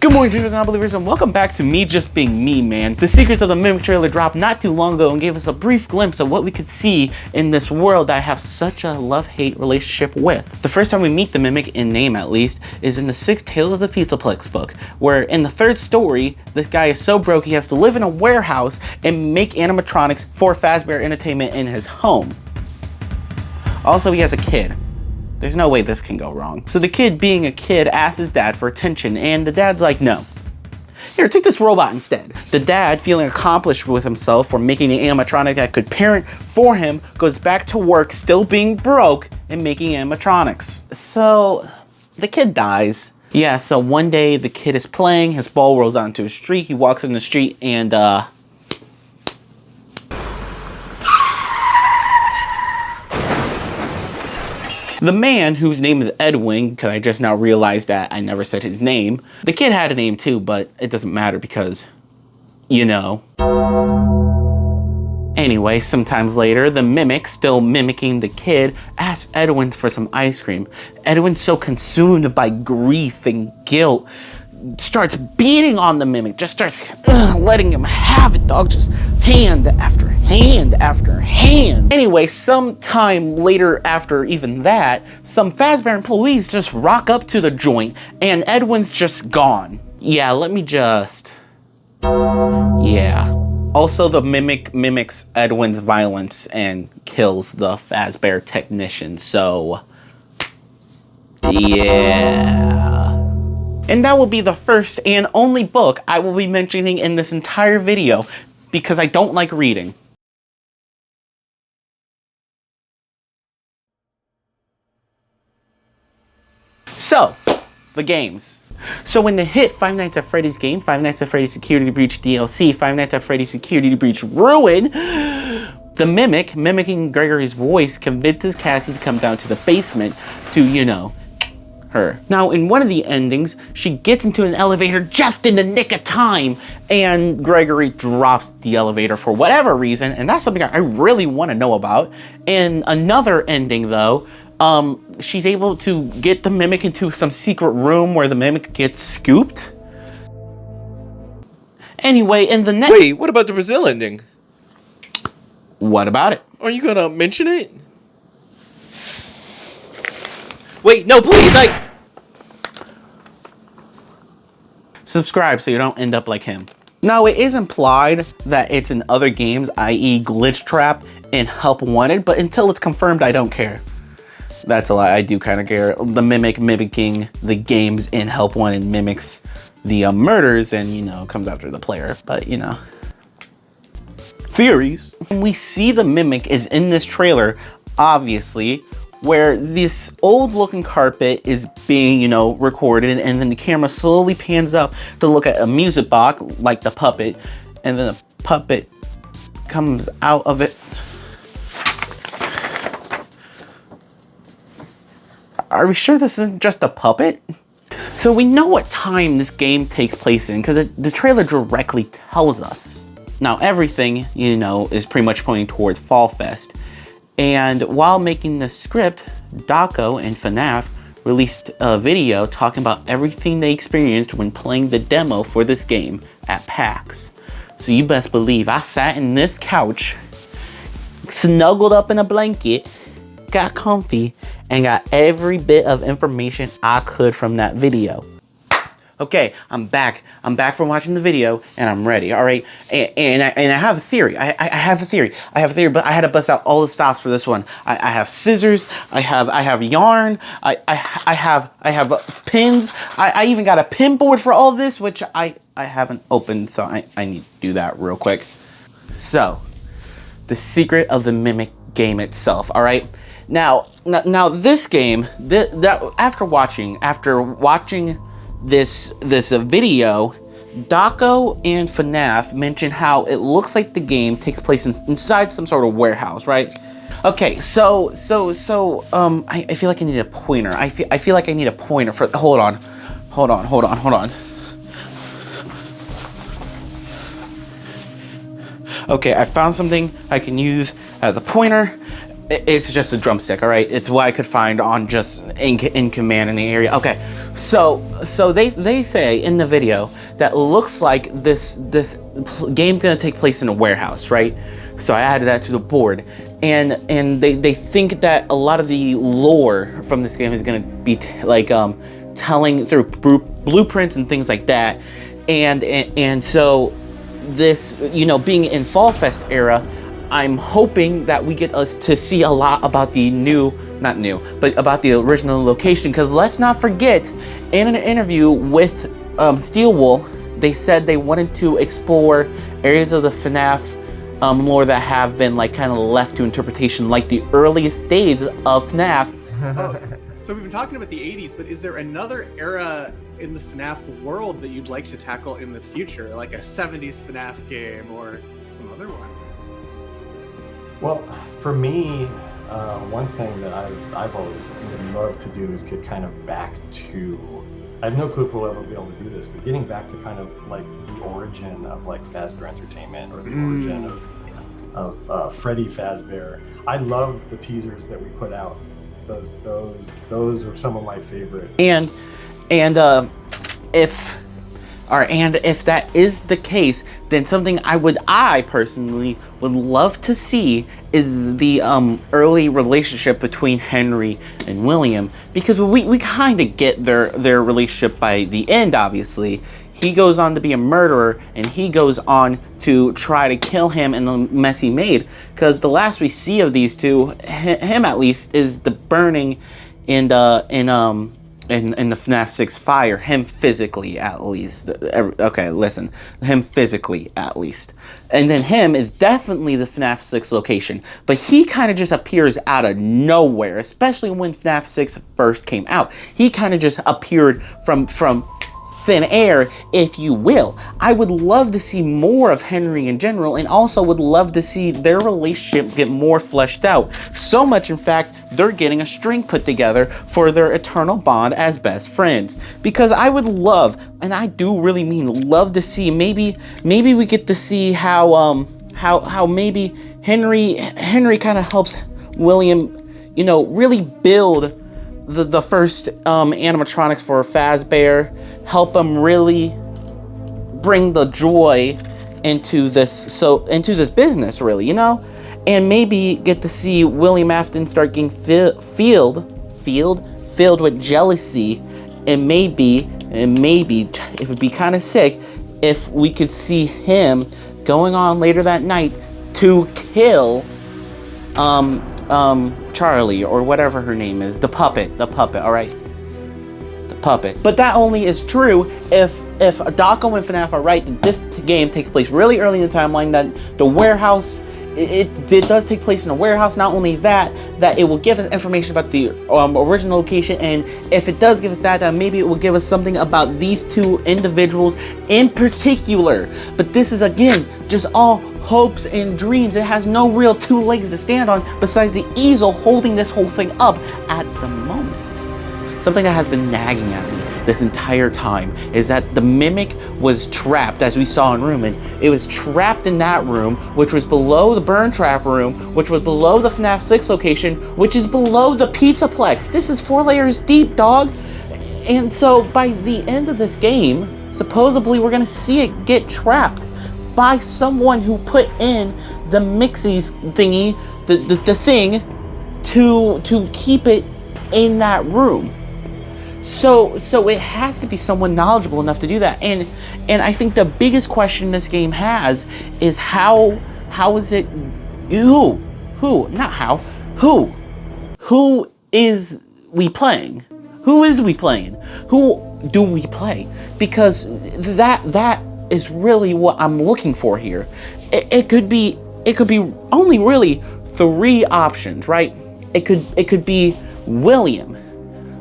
Good morning, dreamers and non-believers, and welcome back to me just being me, man. The Secrets of the Mimic trailer dropped not too long ago and gave us a brief glimpse of what we could see in this world that I have such a love-hate relationship with. The first time we meet the Mimic, in name at least, is in the 6 Tales of the Pizzaplex book, where in the 3rd story, this guy is so broke he has to live in a warehouse and make animatronics for Fazbear Entertainment in his home. Also, he has a kid. There's no way this can go wrong. So the kid, being a kid, asks his dad for attention, and the dad's like, no. Here, take this robot instead. The dad, feeling accomplished with himself for making an animatronic that could parent for him, goes back to work, still being broke, and making animatronics. So, the kid dies. Yeah, so one day the kid is playing, his ball rolls onto a street, he walks in the street, and the man, whose name is Edwin, because I just now realized that I never said his name. The kid had a name too, but it doesn't matter because, you know. Anyway, sometimes later, the Mimic, still mimicking the kid, asks Edwin for some ice cream. Edwin's so consumed by grief and guilt, starts beating on the Mimic, just starts letting him have it, dog, just hand after hand after hand. Anyway, sometime later after even that, some Fazbear employees just rock up to the joint and Edwin's just gone. Yeah, let me just... yeah. Also, the Mimic mimics Edwin's violence and kills the Fazbear technician, so... yeah. And that will be the first and only book I will be mentioning in this entire video because I don't like reading. So, the games. So in the hit Five Nights at Freddy's game, Five Nights at Freddy's Security Breach DLC, Five Nights at Freddy's Security Breach Ruin, the Mimic, mimicking Gregory's voice, convinces Cassie to come down to the basement to, you know, her. Now, in one of the endings, she gets into an elevator just in the nick of time, and Gregory drops the elevator for whatever reason, and that's something I really want to know about. In another ending, though, she's able to get the Mimic into some secret room where the Mimic gets scooped. Anyway, in the next... Wait, what about the Brazil ending? What about it? Are you gonna mention it? Wait, no, please, Subscribe so you don't end up like him. Now, it is implied that it's in other games, i.e. Glitch Trap and Help Wanted, but until it's confirmed, I don't care. That's a lie, I do kind of care. The Mimic mimicking the games in Help Wanted mimics the murders and, you know, comes after the player, but, you know. Theories. We see the Mimic is in this trailer, obviously, where this old looking carpet is being, you know, recorded, and then the camera slowly pans up to look at a music box, like the puppet, and then the puppet comes out of it. Are we sure this isn't just a puppet? So we know what time this game takes place in, because the trailer directly tells us. Now everything, you know, is pretty much pointing towards Fall Fest. And while making the script, Daco and FNAF released a video talking about everything they experienced when playing the demo for this game at PAX. So you best believe I sat in this couch, snuggled up in a blanket, got comfy, and got every bit of information I could from that video. Okay, I'm back. I'm back from watching the video, and I'm ready. All right, and I have a theory. I have a theory. But I had to bust out all the stops for this one. I have scissors. I have yarn. I have pins. I even got a pin board for all this, which I haven't opened, so I need to do that real quick. So, the secret of the Mimic game itself. All right. Now this game, after watching this video, Daco and FNAF mentioned how it looks like the game takes place inside some sort of warehouse, right? Okay, so I feel like I need a pointer. I feel like I need a pointer for. Hold on. Okay, I found something I can use as a pointer. It's just a drumstick, all right? It's what I could find on just in command in the area. Okay, so they say in the video that looks like this game's gonna take place in a warehouse, right? So I added that to the board, and they think that a lot of the lore from this game is gonna be telling through blueprints and things like that, and so this, you know, being in Fall Fest era, I'm hoping that we get to see a lot about the but about the original location. Because let's not forget, in an interview with Steel Wool, they said they wanted to explore areas of the FNAF lore that have been like kind of left to interpretation, like the earliest days of FNAF. So we've been talking about the 80s, but is there another era in the FNAF world that you'd like to tackle in the future, like a 70s FNAF game or some other one? Well, for me, one thing that I've always really loved to do is get kind of back to, I have no clue if we'll ever be able to do this, but getting back to kind of like the origin of like Fazbear Entertainment, or the origin of Freddy Fazbear. I love the teasers that we put out. Those are some of my favorite. And if that is the case, then something I personally would love to see is the early relationship between Henry and William, because we kind of get their relationship by the end. Obviously, he goes on to be a murderer, and he goes on to try to kill him in the mess he made. Because the last we see of these two, him at least, is the burning in the FNAF 6 fire, him physically at least. Okay, listen, him physically at least. And then him is definitely the FNAF 6 location, but he kind of just appears out of nowhere, especially when FNAF 6 first came out. He kind of just appeared from thin air, if you will. I would love to see more of Henry in general, and also would love to see their relationship get more fleshed out. So much, in fact, they're getting a string put together for their eternal bond as best friends. Because I would love, and I do really mean love, to see maybe we get to see how maybe Henry kind of helps William, you know, really build the first animatronics for Fazbear, help them really bring the joy into this business, really, you know, and maybe get to see William Afton start getting filled with jealousy, and maybe it would be kind of sick if we could see him going on later that night to kill Charlie, or whatever her name is, the puppet, all right? The puppet. But that only is true if Dako and FNAF are right, that this game takes place really early in the timeline, that the warehouse, it does take place in a warehouse. Not only that it will give us information about the original location, and if it does give us that, then maybe it will give us something about these two individuals in particular. But this is, again, just all hopes and dreams. It has no real two legs to stand on besides the easel holding this whole thing up at the moment. Something that has been nagging at me this entire time is that the Mimic was trapped, as we saw in room, and it was trapped in that room, which was below the burn trap room, which was below the FNAF 6 location, which is below the Pizzaplex. This is 4 layers deep, dog. And so by the end of this game, supposedly we're gonna see it get trapped by someone who put in the Mixies thingy, the thing, to keep it in that room. So it has to be someone knowledgeable enough to do that. And I think the biggest question this game has is how is it, who is we playing? Who is we playing? Who do we play? Because that is really what I'm looking for here. It could be only really 3 options, right? It could be William,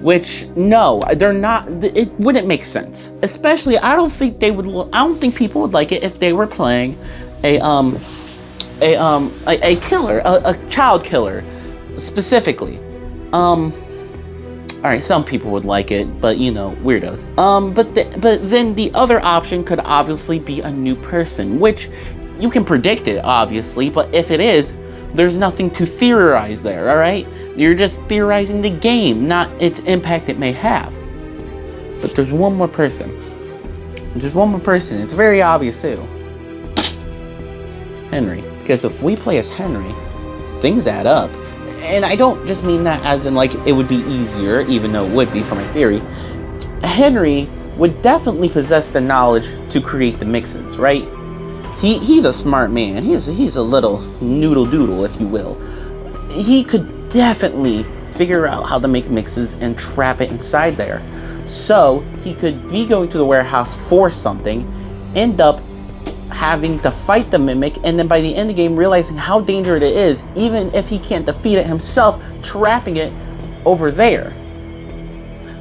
which, no, they're not. It wouldn't make sense. Especially, I don't think people would like it if they were playing a killer, a child killer, specifically. All right, some people would like it, but you know, weirdos. But then the other option could obviously be a new person, which you can predict it, obviously. But if it is, There's nothing to theorize there, all right? You're just theorizing the game, not its impact it may have. But there's one more person. There's one more person. It's very obvious too. Henry. Because if we play as Henry, things add up. And I don't just mean that as in like it would be easier, even though it would be for my theory. Henry would definitely possess the knowledge to create the mixes, right? He's a smart man. He's a little noodle doodle, if you will. He could definitely figure out how to make mixes and trap it inside there. So he could be going to the warehouse for something, end up having to fight the mimic, and then by the end of the game realizing how dangerous it is, even if he can't defeat it himself, trapping it over there.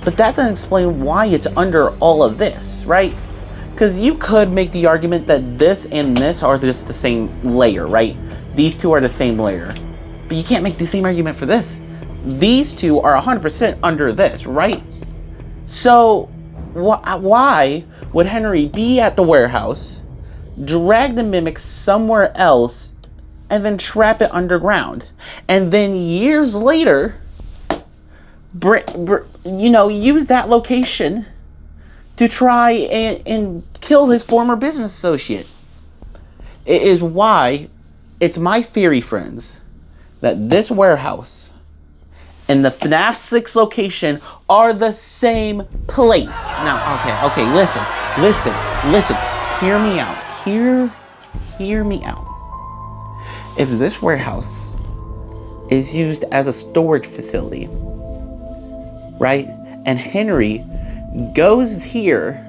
But that doesn't explain why it's under all of this, right? Because you could make the argument that this and this are just the same layer, right? These two are the same layer. But you can't make the same argument for this. These two are 100% under this, right? So why would Henry be at the warehouse, drag the mimic somewhere else, and then trap it underground? And then years later, use that location to try and kill his former business associate. It is why, it's my theory, friends, that this warehouse and the FNAF 6 location are the same place. Now, okay, listen. Hear me out. Hear me out. If this warehouse is used as a storage facility, right, and Henry goes here,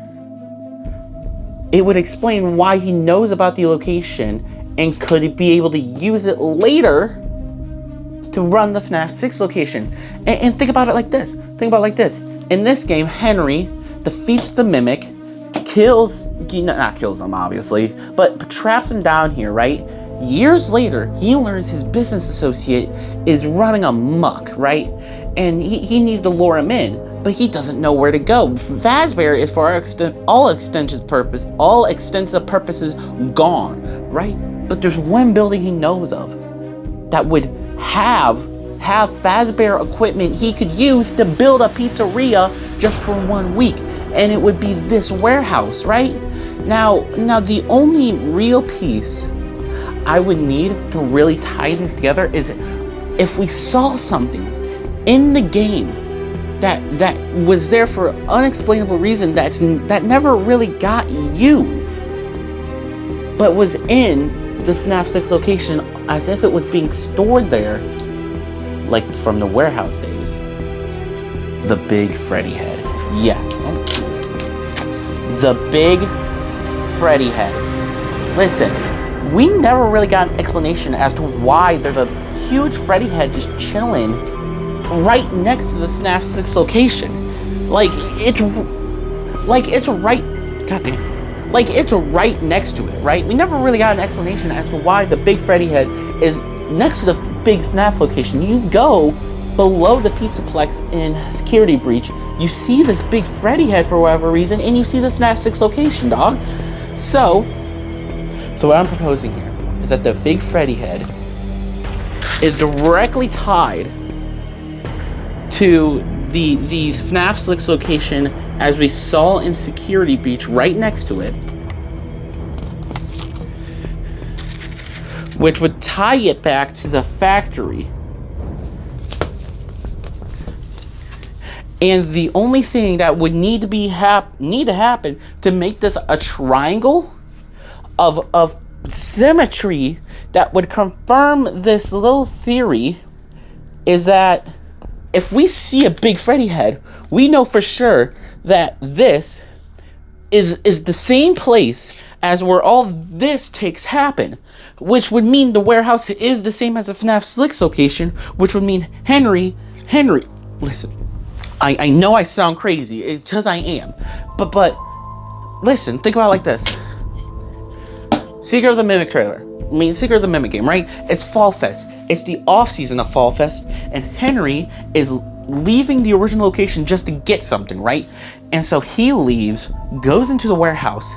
it would explain why he knows about the location and could be able to use it later to run the FNAF 6 location. And think about it like this. In this game, Henry defeats the mimic, not kills him obviously, but traps him down here, right? Years later, he learns his business associate is running amok, right? And he needs to lure him in, but he doesn't know where to go. Fazbear is, for all extensive purposes, gone, right? But there's one building he knows of that would have Fazbear equipment he could use to build a pizzeria just for 1 week, and it would be this warehouse, right? Now the only real piece I would need to really tie this together is if we saw something in the game that was there for unexplainable reason that never really got used, but was in the FNAF 6 location as if it was being stored there, like from the warehouse days. The big Freddy head. Yeah. The big Freddy head. Listen, we never really got an explanation as to why there's a huge Freddy head just chilling right next to the FNAF 6 location. It's right next to it, right? We never really got an explanation as to why the big Freddy head is next to the big FNAF location. You go below the Pizzaplex in Security Breach, you see this big Freddy head for whatever reason, and you see the FNAF 6 location, dog. So what I'm proposing here is that the big Freddy head is directly tied to the FNAF 6 location as we saw in Security Breach right next to it, which would tie it back to the factory. And the only thing that would need to happen to make this a triangle of symmetry that would confirm this little theory is that if we see a big Freddy head, we know for sure that this is the same place as where all this takes happen, which would mean the warehouse is the same as the FNAF 6 location, which would mean Henry, listen, I know I sound crazy, it's because I am, but listen, think about it like this. Secret of the Mimic trailer. Secret of the Mimic game, right? It's Fall Fest. It's the off-season of Fall Fest, and Henry is leaving the original location just to get something, right? And so he leaves, goes into the warehouse,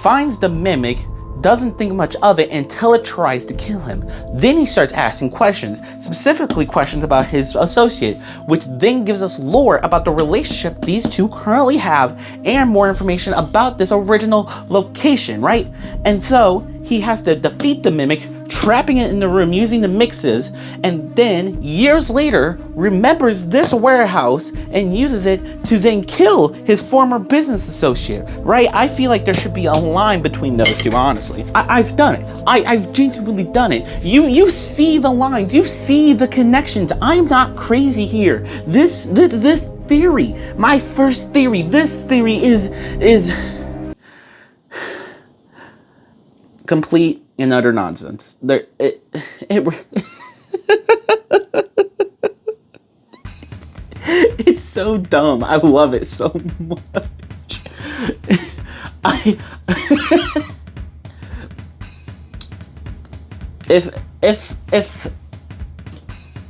finds the Mimic, doesn't think much of it until it tries to kill him. Then he starts asking questions, specifically questions about his associate, which then gives us lore about the relationship these two currently have and more information about this original location, right? And so he has to defeat the mimic, trapping it in the room using the mixes, and then years later remembers this warehouse and uses it to then kill his former business associate, right? I feel like there should be a line between those two, honestly. I've done it. I've genuinely done it. You see the lines, you see the connections. I'm not crazy here. This theory, my first theory, this theory is complete and utter nonsense. It's so dumb. I love it so much. If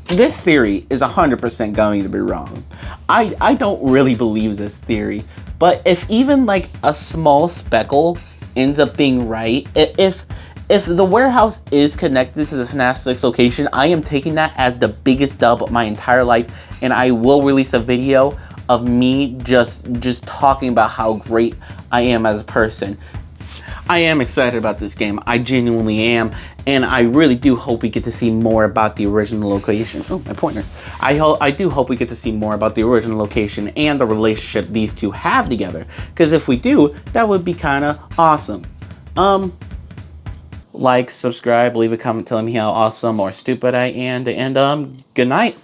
this theory is 100% going to be wrong, I don't really believe this theory. But if even like a small speckle ends up being right, if the warehouse is connected to the FNAF 6 location, I am taking that as the biggest dub of my entire life, and I will release a video of me just talking about how great I am as a person. I am excited about this game. I genuinely am, and I really do hope we get to see more about the original location. Oh, my pointer. I do hope we get to see more about the original location and the relationship these two have together, because if we do, that would be kind of awesome. Like, subscribe, leave a comment telling me how awesome or stupid I am, and good night.